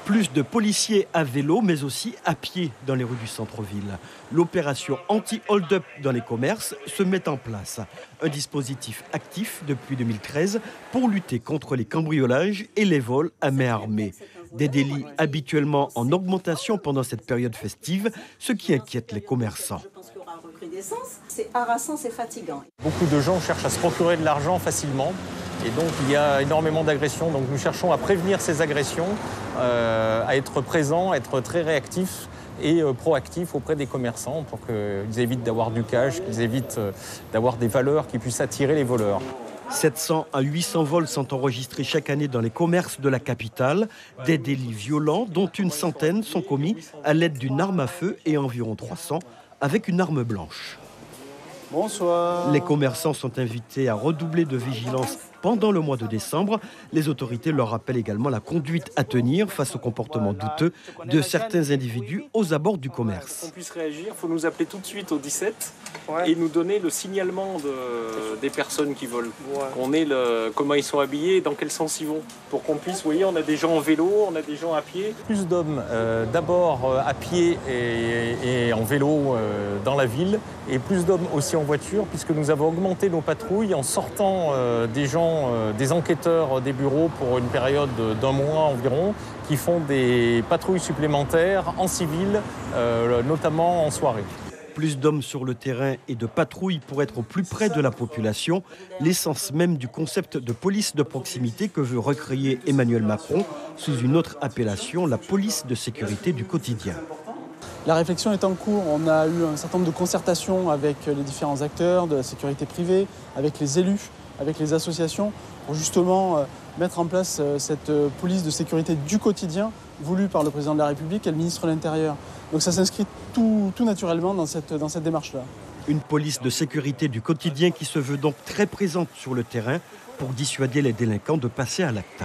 Plus de policiers à vélo, mais aussi à pied dans les rues du centre-ville. L'opération anti-hold-up dans les commerces se met en place. Un dispositif actif depuis 2013 pour lutter contre les cambriolages et les vols à main armée. Des délits habituellement en augmentation pendant cette période festive, ce qui inquiète les commerçants. C'est harassant, c'est fatigant. Beaucoup de gens cherchent à se procurer de l'argent facilement. Et donc, il y a énormément d'agressions. Donc, nous cherchons à prévenir ces agressions, à être présents, à être très réactifs et proactifs auprès des commerçants pour qu'ils évitent d'avoir du cash, qu'ils évitent d'avoir des valeurs qui puissent attirer les voleurs. 700 à 800 vols sont enregistrés chaque année dans les commerces de la capitale. Des délits violents, dont une centaine sont commis à l'aide d'une arme à feu et environ 300 avec une arme blanche. Bonsoir. Les commerçants sont invités à redoubler de vigilance pendant le mois de décembre. Les autorités leur rappellent également la conduite à tenir face au comportement douteux de certains individus aux abords du commerce. Pour qu'on puisse réagir, il faut nous appeler tout de suite au 17 et nous donner le signalement des personnes qui volent. On ait comment ils sont habillés et dans quel sens ils vont. Pour qu'on puisse, vous voyez, on a des gens en vélo, on a des gens à pied. Plus d'hommes d'abord à pied et en vélo dans la ville et plus d'hommes aussi en voiture puisque nous avons augmenté nos patrouilles en sortant des gens, des enquêteurs des bureaux pour une période d'un mois environ qui font des patrouilles supplémentaires en civil, notamment en soirée. Plus d'hommes sur le terrain et de patrouilles pour être au plus près de la population, l'essence même du concept de police de proximité que veut recréer Emmanuel Macron sous une autre appellation, la police de sécurité du quotidien. La réflexion est en cours. On a eu un certain nombre de concertations avec les différents acteurs de la sécurité privée, avec les élus, avec les associations, pour justement mettre en place cette police de sécurité du quotidien voulue par le président de la République et le ministre de l'Intérieur. Donc ça s'inscrit tout naturellement dans cette démarche-là. Une police de sécurité du quotidien qui se veut donc très présente sur le terrain pour dissuader les délinquants de passer à l'acte.